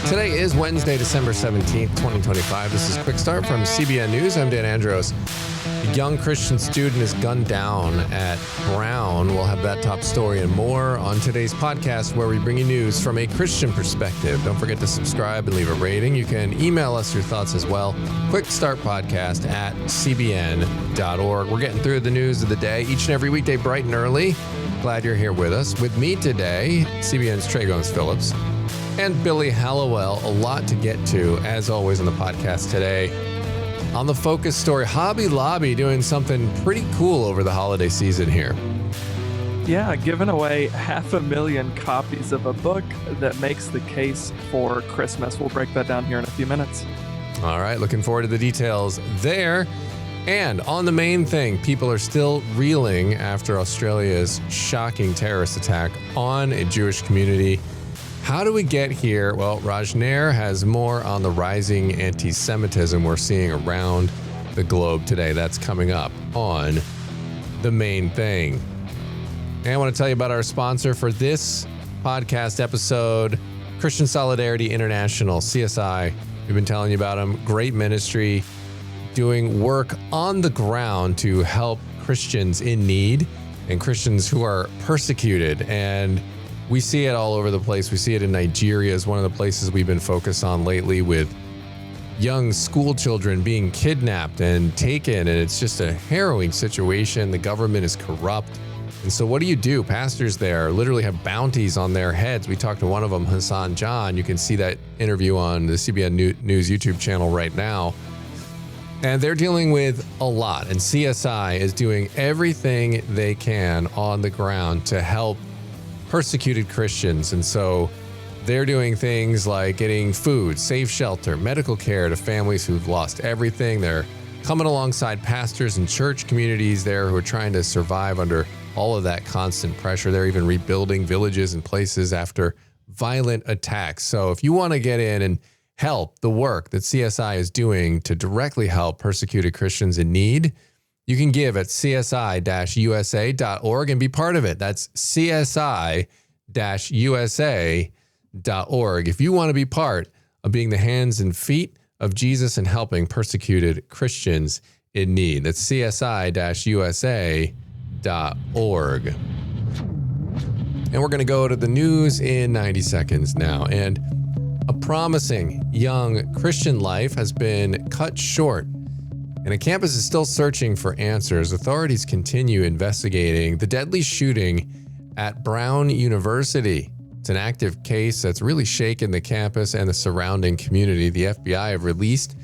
Today is Wednesday, December 17th, 2025. This is Quick Start from CBN News. I'm Dan Andros. A young Christian student is gunned down at Brown. We'll have that top story and more on today's podcast, where we bring you news from a Christian perspective. Don't forget to subscribe and leave a rating. You can email us your thoughts as well. quickstartpodcast@cbn.org. We're getting through the news of the day each and every weekday bright and early. Glad you're here with us. With me today, CBN's Trey Gomes-Phillips and Billy Hallowell. A lot to get to, as always, on the podcast today. On the focus story, Hobby Lobby doing something pretty cool over the holiday season here. Yeah, giving away 500,000 copies of a book that makes the case for Christmas. We'll break that down here in a few minutes. All right, looking forward to the details there. And on the main thing, people are still reeling after Australia's shocking terrorist attack on a Jewish community. How do we get here? Well, Nair has more on the rising antisemitism we're seeing around the globe today. That's coming up on The Main Thing. And I want to tell you about our sponsor for this podcast episode, Christian Solidarity International, CSI. We've been telling you about them. Great ministry, doing work on the ground to help Christians in need and Christians who are persecuted. And we see it all over the place. We see it in Nigeria as one of the places we've been focused on lately, with young school children being kidnapped and taken. And it's just a harrowing situation. The government is corrupt. And so what do? Pastors there literally have bounties on their heads. We talked to one of them, Hassan John. You can see that interview on the CBN News YouTube channel right now. And they're dealing with a lot. And CSI is doing everything they can on the ground to help persecuted Christians. And so they're doing things like getting food, safe shelter, medical care to families who've lost everything. They're coming alongside pastors and church communities there who are trying to survive under all of that constant pressure. They're even rebuilding villages and places after violent attacks. So if you want to get in and help the work that CSI is doing to directly help persecuted Christians in need, you can give at csi-usa.org and be part of it. That's csi-usa.org. If you want to be part of being the hands and feet of Jesus and helping persecuted Christians in need, that's csi-usa.org. And we're going to go to the news in 90 seconds now. And a promising young Christian life has been cut short, and a campus is still searching for answers. Authorities continue investigating the deadly shooting at Brown University. It's an active case that's really shaken the campus and the surrounding community. The FBI have released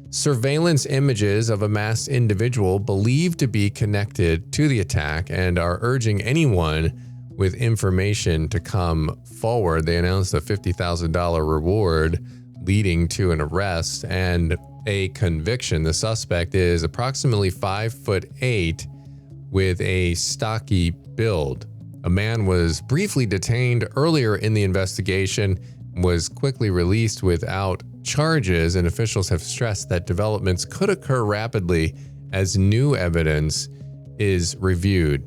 surveillance images of a masked individual believed to be connected to the attack and are urging anyone with information to come forward. They announced a $50,000 reward leading to an arrest and a conviction. The suspect is approximately 5'8" with a stocky build. A man was briefly detained earlier in the investigation, was quickly released without charges, and officials have stressed that developments could occur rapidly as new evidence is reviewed.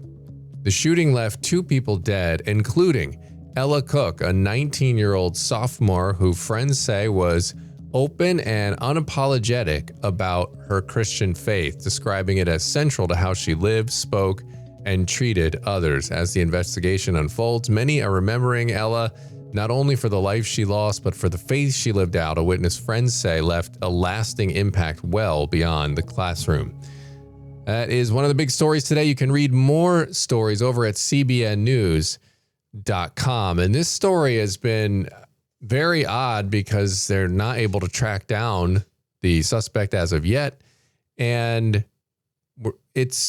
The shooting left 2 people dead, including Ella Cook, a 19-year-old sophomore who friends say was open and unapologetic about her Christian faith, describing it as central to how she lived, spoke, and treated others. As the investigation unfolds, many are remembering Ella not only for the life she lost, but for the faith she lived out. A witness friends say left a lasting impact well beyond the classroom. That is one of the big stories today. You can read more stories over at cbnnews.com. And this story has been very odd because they're not able to track down the suspect as of yet. And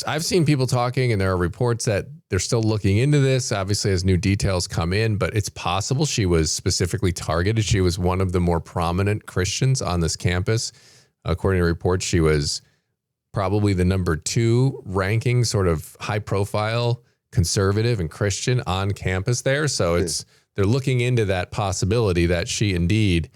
I've seen people talking, and there are reports that they're still looking into this, obviously, as new details come in, but it's possible she was specifically targeted. She was one of the more prominent Christians on this campus. According to reports, she was probably the number 2 ranking sort of high profile conservative and Christian on campus there. So they're looking into that possibility that she indeed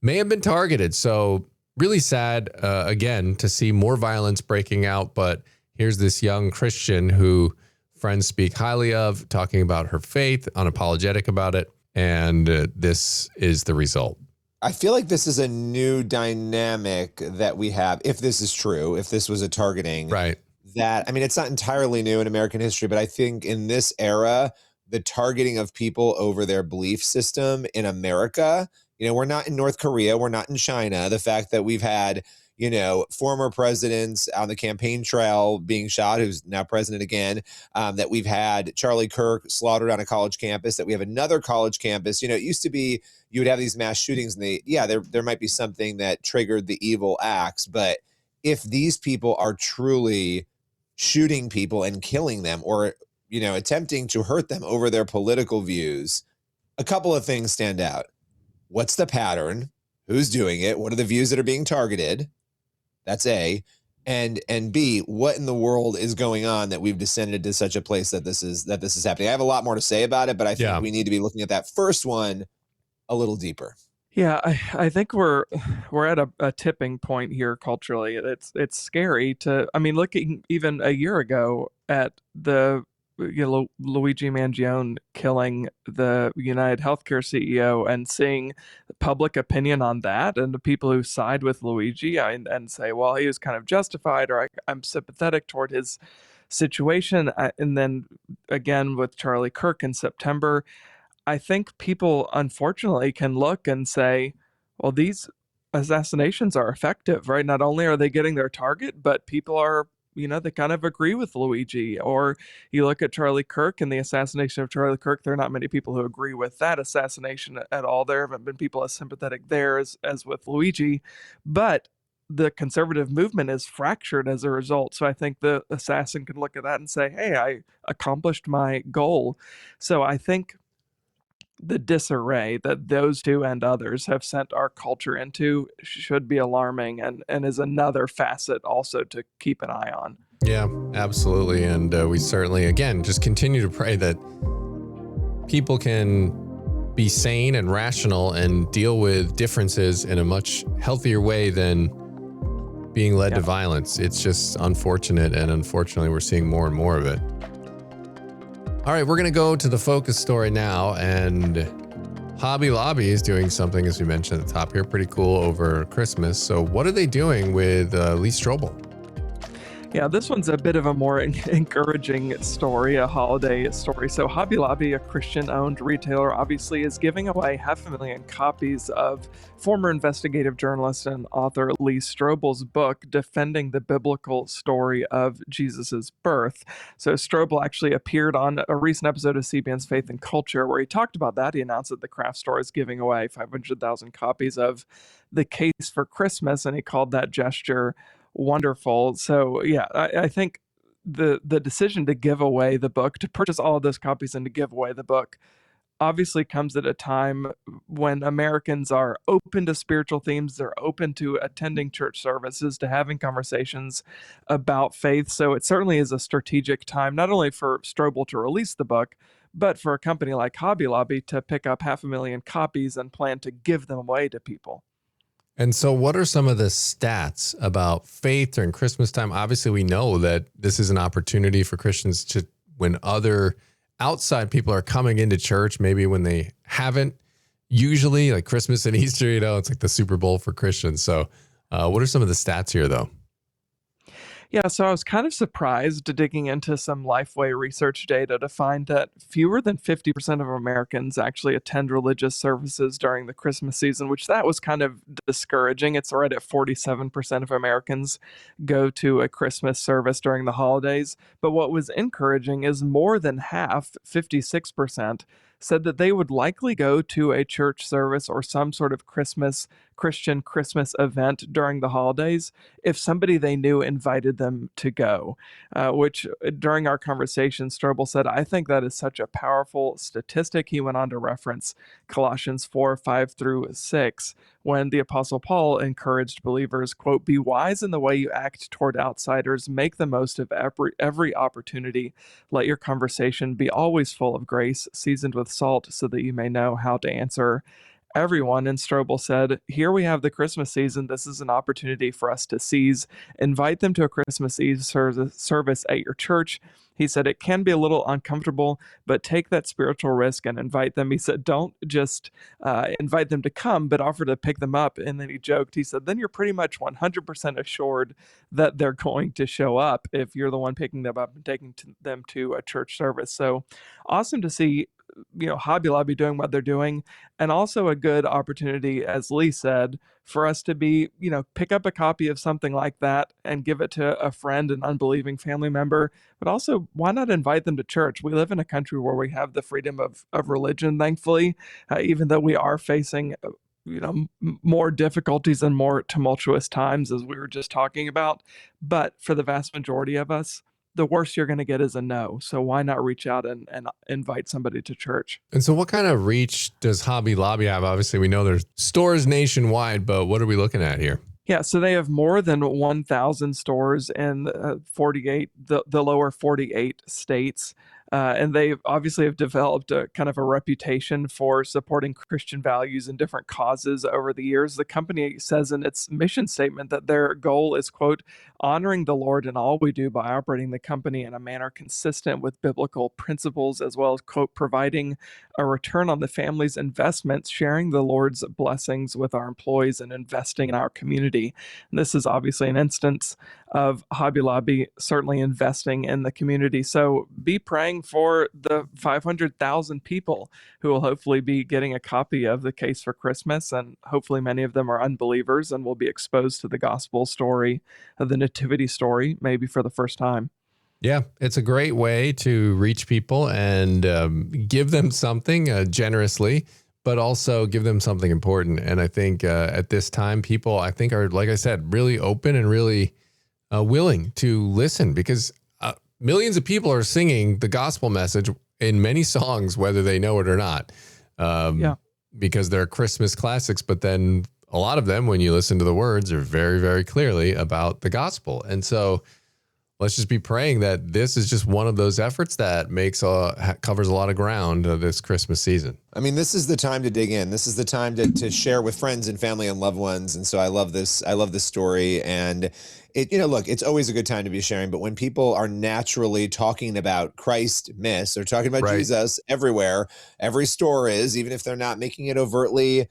may have been targeted. So really sad, again, to see more violence breaking out. But here's this young Christian who friends speak highly of, talking about her faith, unapologetic about it. And this is the result. I feel like this is a new dynamic that we have, if this is true, if this was a targeting. Right. That, I mean, it's not entirely new in American history, but I think in this era, the targeting of people over their belief system in America, we're not in North Korea, we're not in China. The fact that we've had, former presidents on the campaign trail being shot, who's now president again, that we've had Charlie Kirk slaughtered on a college campus, that we have another college campus. It used to be you would have these mass shootings and there might be something that triggered the evil acts. But if these people are truly shooting people and killing them or, attempting to hurt them over their political views, a couple of things stand out. What's the pattern? Who's doing it? What are the views that are being targeted? That's A. And B, what in the world is going on that we've descended to such a place that this is happening? I have a lot more to say about it, but I think we need to be looking at that first one a little deeper. Yeah, I think we're at a tipping point here culturally. It's scary looking even a year ago at the Luigi Mangione killing the United Healthcare CEO and seeing public opinion on that and the people who side with Luigi and say, well, he was kind of justified, or I'm sympathetic toward his situation. And then again with Charlie Kirk in September, I think people unfortunately can look and say, well, these assassinations are effective, right? Not only are they getting their target, but people are, they kind of agree with Luigi. Or you look at Charlie Kirk and the assassination of Charlie Kirk, there are not many people who agree with that assassination at all. There haven't been people as sympathetic there as with Luigi. But the conservative movement is fractured as a result. So I think the assassin can look at that and say, hey, I accomplished my goal. So I think the disarray that those two and others have sent our culture into should be alarming and is another facet also to keep an eye on. Yeah, absolutely. And we certainly, again, just continue to pray that people can be sane and rational and deal with differences in a much healthier way than being led to violence. It's just unfortunate. And unfortunately, we're seeing more and more of it. All right, we're going to go to the focus story now, and Hobby Lobby is doing something, as we mentioned at the top here, pretty cool over Christmas. So what are they doing with Lee Strobel? Yeah, this one's a bit of a more encouraging story, a holiday story. So Hobby Lobby, a Christian-owned retailer, obviously is giving away 500,000 copies of former investigative journalist and author Lee Strobel's book, Defending the Biblical Story of Jesus' Birth. So Strobel actually appeared on a recent episode of CBN's Faith and Culture where he talked about that. He announced that the craft store is giving away 500,000 copies of The Case for Christmas, and he called that gesture wonderful. So yeah, I think the decision to give away the book, to purchase all of those copies and to give away the book, obviously comes at a time when Americans are open to spiritual themes. They're open to attending church services, to having conversations about faith. So it certainly is a strategic time, not only for Strobel to release the book, but for a company like Hobby Lobby to pick up 500,000 copies and plan to give them away to people. And so what are some of the stats about faith during Christmas time? Obviously, we know that this is an opportunity for Christians to, when other outside people are coming into church, maybe when they haven't, usually like Christmas and Easter, it's like the Super Bowl for Christians. So what are some of the stats here, though? Yeah, so I was kind of surprised digging into some Lifeway research data to find that fewer than 50% of Americans actually attend religious services during the Christmas season, which that was kind of discouraging. It's right at 47% of Americans go to a Christmas service during the holidays. But what was encouraging is more than half, 56%, said that they would likely go to a church service or some sort of Christian Christmas event during the holidays if somebody they knew invited them to go, which during our conversation, Strobel said, I think that is such a powerful statistic. He went on to reference Colossians 4:5-6, when the Apostle Paul encouraged believers, quote, be wise in the way you act toward outsiders, make the most of every opportunity. Let your conversation be always full of grace, seasoned with salt, so that you may know how to answer everyone. And Strobel said, here we have the Christmas season. This is an opportunity for us to seize. Invite them to a Christmas Eve service at your church. He said it can be a little uncomfortable, but take that spiritual risk and invite them. He said, don't just invite them to come, but offer to pick them up. And then he joked, he said, then you're pretty much 100% assured that they're going to show up if you're the one picking them up and taking them to a church service. So awesome to see, Hobby Lobby doing what they're doing, and also a good opportunity, as Lee said, for us to be, pick up a copy of something like that and give it to a friend, an unbelieving family member. But also, why not invite them to church? We live in a country where we have the freedom of religion, thankfully, even though we are facing more difficulties and more tumultuous times, as we were just talking about. But for the vast majority of us, the worst you're going to get is a no. So why not reach out and invite somebody to church? And so what kind of reach does Hobby Lobby have? Obviously, we know there's stores nationwide, but what are we looking at here? Yeah, so they have more than 1,000 stores in 48, the lower 48 states. And they obviously have developed a kind of a reputation for supporting Christian values and different causes over the years. The company says in its mission statement that their goal is, quote, honoring the Lord in all we do by operating the company in a manner consistent with biblical principles, as well as, quote, providing a return on the family's investments, sharing the Lord's blessings with our employees, and investing in our community. And this is obviously an instance of Hobby Lobby certainly investing in the community. So be praying for the 500,000 people who will hopefully be getting a copy of The Case for Christmas, and hopefully many of them are unbelievers and will be exposed to the gospel story, the nativity story, maybe for the first time. Yeah, it's a great way to reach people and give them something generously, but also give them something important. And I think at this time, people, I think, are, like I said, really open and really willing to listen, because millions of people are singing the gospel message in many songs, whether they know it or not, because they're Christmas classics. But then a lot of them, when you listen to the words, are very, very clearly about the gospel. And so let's just be praying that this is just one of those efforts that covers a lot of ground this Christmas season. I mean, this is the time to dig in. This is the time to share with friends and family and loved ones. And so I love this. I love this story. And look, it's always a good time to be sharing. But when people are naturally talking about Christ myths or talking about Jesus everywhere, every store is, even if they're not making it overtly,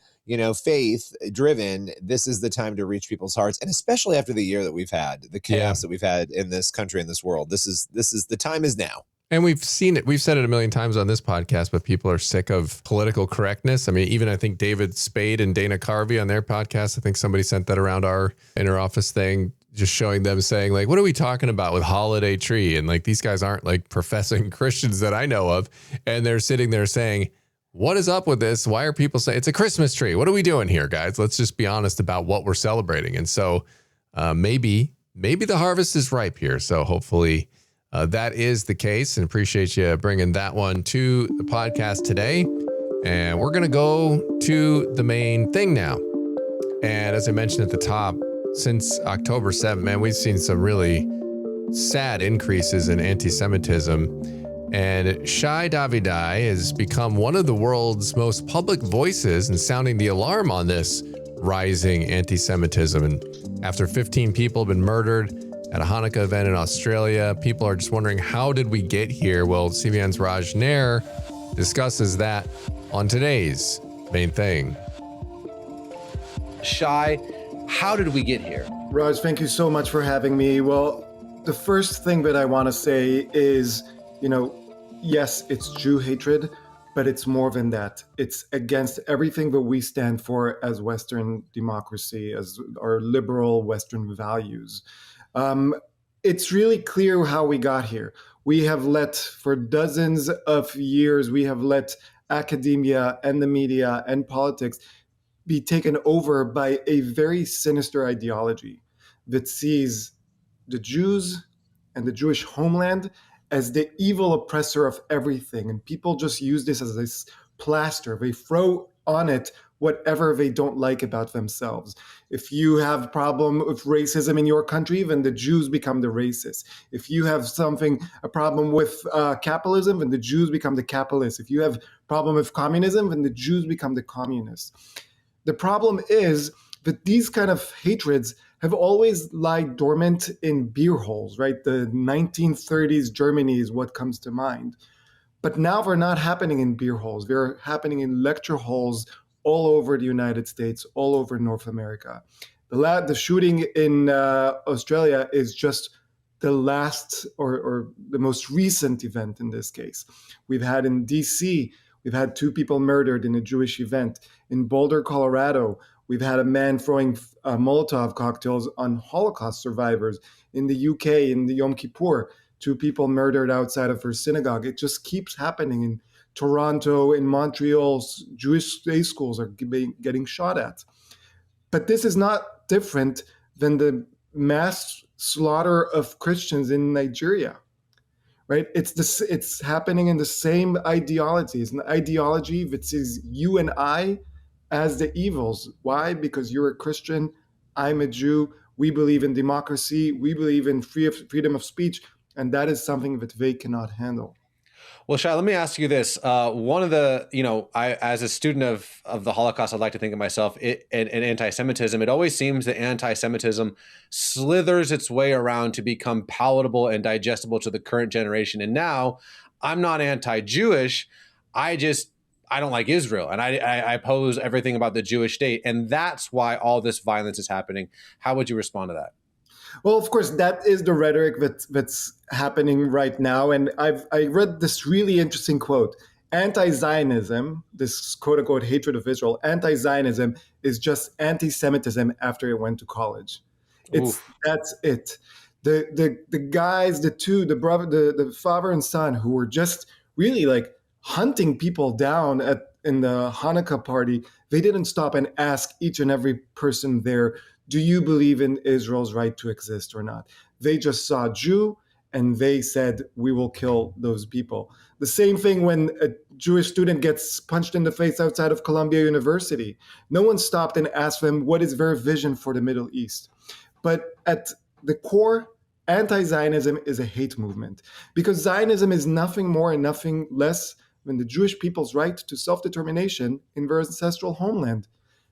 faith driven, this is the time to reach people's hearts. And especially after the year that we've had, the chaos that we've had in this country, in this world, this is the time is now. And we've seen it. We've said it a million times on this podcast, but people are sick of political correctness. I mean, even I think David Spade and Dana Carvey on their podcast, I think somebody sent that around our inner office thing, just showing them saying, like, what are we talking about with holiday tree? And like, these guys aren't like professing Christians that I know of. And they're sitting there saying, what is up with this? Why are people saying it's a Christmas tree? What are we doing here, guys? Let's just be honest about what we're celebrating. And so maybe the harvest is ripe here. So hopefully that is the case, and appreciate you bringing that one to the podcast today. And we're going to go to the main thing now. And as I mentioned at the top, since October 7th, man, we've seen some really sad increases in anti-Semitism. And Shai Davidai has become one of the world's most public voices in sounding the alarm on this rising anti-Semitism. And after 15 people have been murdered at a Hanukkah event in Australia, people are just wondering, how did we get here? Well, CBN's Nair discusses that on today's main thing. Shai, how did we get here? Raj, thank you so much for having me. Well, the first thing that I want to say is, yes, it's Jew hatred, but it's more than that. It's against everything that we stand for as Western democracy, as our liberal Western values. It's really clear how we got here. We have for dozens of years, we have let academia and the media and politics be taken over by a very sinister ideology that sees the Jews and the Jewish homeland as the evil oppressor of everything. And people just use this as this plaster. They throw on it whatever they don't like about themselves. If you have a problem with racism in your country, then the Jews become the racists. If you have a problem with capitalism, then the Jews become the capitalists. If you have a problem with communism, then the Jews become the communists. The problem is that these kind of hatreds have always lied dormant in beer holes, right? The 1930s Germany is what comes to mind. But now they're not happening in beer holes. They're happening in lecture halls all over the United States, all over North America. The shooting in Australia is just the last or the most recent event in this case. We've had in DC, we've had 2 people murdered in a Jewish event. In Boulder, Colorado, we've had a man throwing Molotov cocktails on Holocaust survivors. In the UK, in the Yom Kippur, 2 people murdered outside of her synagogue. It just keeps happening. In Toronto, in Montreal, Jewish day schools are getting shot at. But this is not different than the mass slaughter of Christians in Nigeria, right? It's happening in the same ideology. It's an ideology that sees you and I as the evils. Why? Because you're a Christian, I'm a Jew, we believe in democracy, we believe in freedom of speech, and that is something that they cannot handle. Well, Shai, let me ask you this. One of the, as a student of the Holocaust, I'd like to think of myself in anti-Semitism. It always seems that anti-Semitism slithers its way around to become palatable and digestible to the current generation. And now I'm not anti-Jewish. I don't like Israel, and I oppose everything about the Jewish state. And that's why all this violence is happening. How would you respond to that? Well, of course, that is the rhetoric that's happening right now. And I read this really interesting quote. Anti-Zionism, this quote-unquote hatred of Israel, anti-Zionism is just anti-Semitism after it went to college. That's it. The guys, the father and son who were just really like hunting people down in the Hanukkah party, they didn't stop and ask each and every person there, do you believe in Israel's right to exist or not? They just saw a Jew and they said, we will kill those people. The same thing when a Jewish student gets punched in the face outside of Columbia University. No one stopped and asked them, what is their vision for the Middle East? But at the core, anti-Zionism is a hate movement, because Zionism is nothing more and nothing less than the Jewish people's right to self-determination in their ancestral homeland.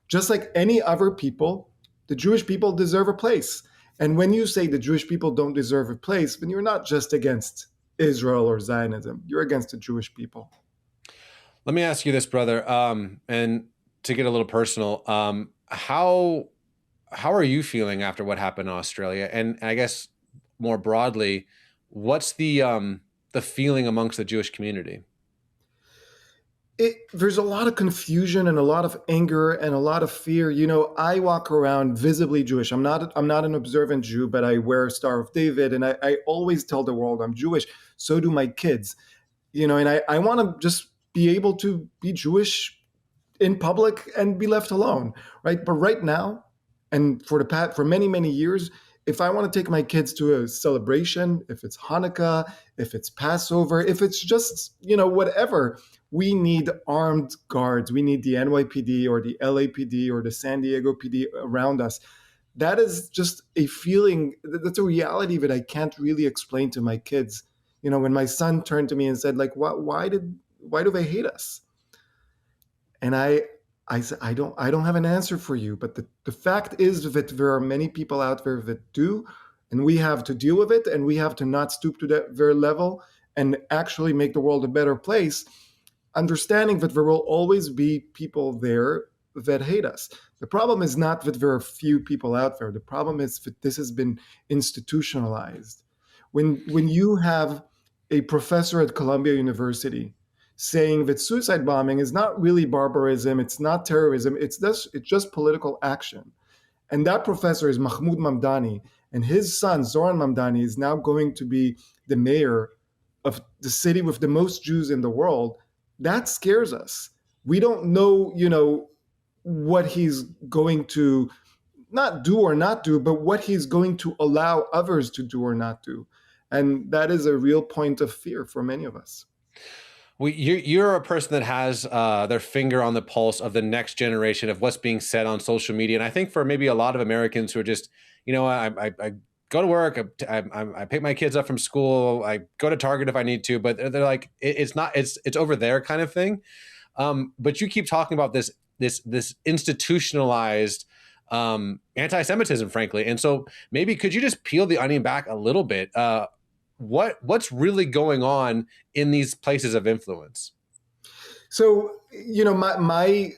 Just like any other people, the Jewish people deserve a place. And when you say the Jewish people don't deserve a place, then you're not just against Israel or Zionism. You're against the Jewish people. Let me ask you this, brother, and to get a little personal, how are you feeling after what happened in Australia? And I guess more broadly, what's the feeling amongst the Jewish community? There's a lot of confusion and a lot of anger and a lot of fear. I walk around visibly Jewish. I'm not an observant Jew, but I wear a Star of David, and I always tell the world I'm Jewish. So do my kids. And I want to just be able to be Jewish in public and be left alone, right? But right now, and for many, many years, if I want to take my kids to a celebration, if it's Hanukkah, if it's Passover, if it's just, whatever, we need armed guards. We need the NYPD or the LAPD or the San Diego PD around us. That is just a feeling, that's a reality that I can't really explain to my kids. When my son turned to me and said, like, why do they hate us? And I said, I don't have an answer for you. But the fact is that there are many people out there that do, and we have to deal with it, and we have to not stoop to their level and actually make the world a better place, understanding that there will always be people there that hate us. The problem is not that there are few people out there. The problem is that this has been institutionalized. When you have a professor at Columbia University saying that suicide bombing is not really barbarism, it's not terrorism, it's just political action. And that professor is Mahmoud Mamdani, and his son, Zoran Mamdani, is now going to be the mayor of the city with the most Jews in the world. That scares us. We don't know, what he's going to not do or not do, but what he's going to allow others to do or not do. And that is a real point of fear for many of us. You're a person that has their finger on the pulse of the next generation of what's being said on social media. And I think for maybe a lot of Americans who are just, I go to work, I pick my kids up from school, I go to Target if I need to, but they're like, it's over there kind of thing. But you keep talking about this institutionalized anti-Semitism, frankly. And so maybe could you just peel the onion back a little bit? What's really going on in these places of influence? So, my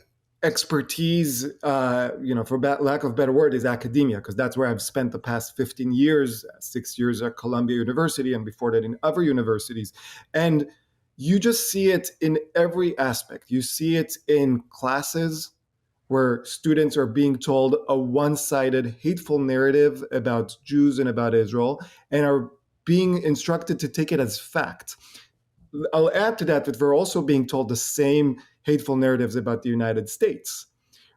expertise, for lack of a better word, is academia, because that's where I've spent the past 15 years, 6 years at Columbia University, and before that in other universities. And you just see it in every aspect. You see it in classes where students are being told a one-sided, hateful narrative about Jews and about Israel, and are being instructed to take it as fact. I'll add to that we're also being told the same hateful narratives about the United States,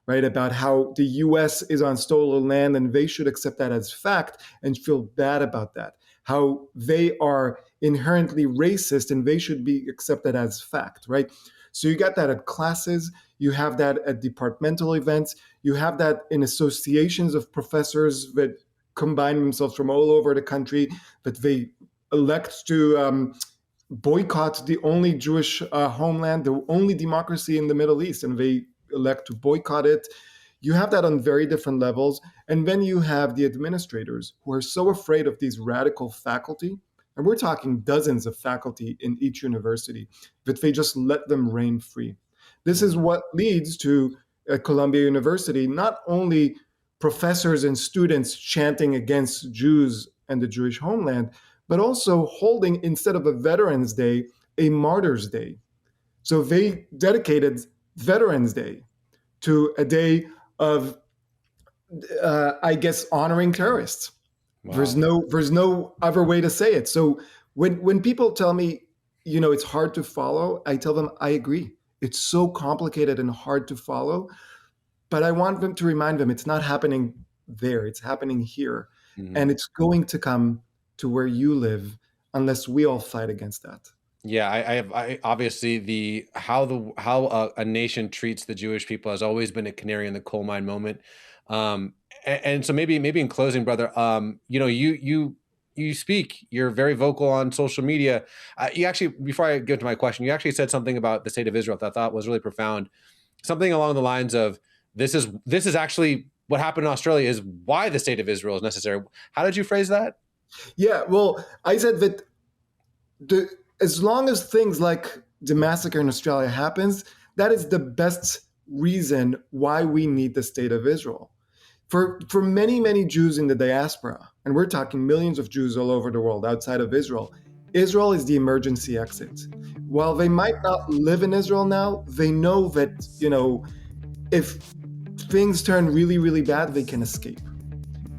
right? About how the US is on stolen land and they should accept that as fact and feel bad about that. How they are inherently racist and they should be accepted as fact, right? So you got that at classes, you have that at departmental events, you have that in associations of professors that combine themselves from all over the country, that they elect to boycott the only Jewish homeland, the only democracy in the Middle East, and they elect to boycott it. You have that on very different levels. And then you have the administrators who are so afraid of these radical faculty, and we're talking dozens of faculty in each university, that they just let them reign free. This is what leads to, at Columbia University, not only professors and students chanting against Jews and the Jewish homeland, but also holding, instead of a Veterans Day, a Martyrs Day. So they dedicated Veterans Day to a day of, honoring terrorists. Wow. There's no other way to say it. So when people tell me, it's hard to follow, I tell them I agree. It's so complicated and hard to follow. But I want them to remind them it's not happening there, it's happening here. Mm-hmm. And it's going to come to where you live unless we all fight against that. Yeah, I obviously how a nation treats the Jewish people has always been a canary in the coal mine moment. And so maybe in closing, brother, you speak, you're very vocal on social media. You actually, before I get to my question, you actually said something about the state of Israel that I thought was really profound. Something along the lines of, this is actually what happened in Australia is why the state of Israel is necessary. How did you phrase that? Yeah, well, I said that as long as things like the massacre in Australia happens, that is the best reason why we need the state of Israel. For many, many Jews in the diaspora, and we're talking millions of Jews all over the world outside of Israel, Israel is the emergency exit. While they might not live in Israel now, they know that, if things turn really, really bad, they can escape.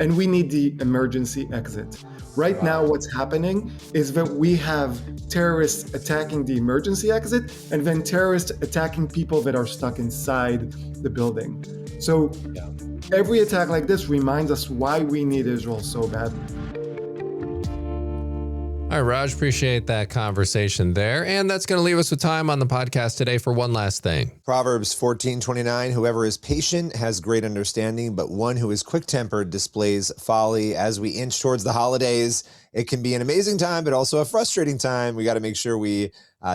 And we need the emergency exit. Right now, what's happening is that we have terrorists attacking the emergency exit and then terrorists attacking people that are stuck inside the building. So every attack like this reminds us why we need Israel so badly. All right, Raj, appreciate that conversation there. And that's going to leave us with time on the podcast today for one last thing. Proverbs 14:29, whoever is patient has great understanding, but one who is quick-tempered displays folly. As we inch towards the holidays, it can be an amazing time, but also a frustrating time. We got to make sure we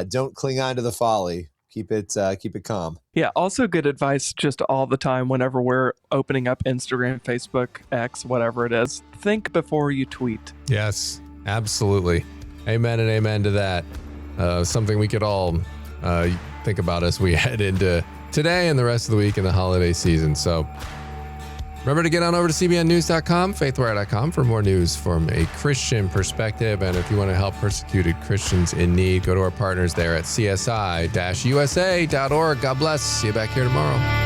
don't cling on to the folly. Keep it calm. Yeah, also good advice just all the time whenever we're opening up Instagram, Facebook, X, whatever it is. Think before you tweet. Yes. Absolutely. Amen and amen to that. Something we could all think about as we head into today and the rest of the week in the holiday season. So remember to get on over to cbnnews.com, faithwire.com for more news from a Christian perspective. And if you want to help persecuted Christians in need, go to our partners there at csi-usa.org. God bless. See you back here tomorrow.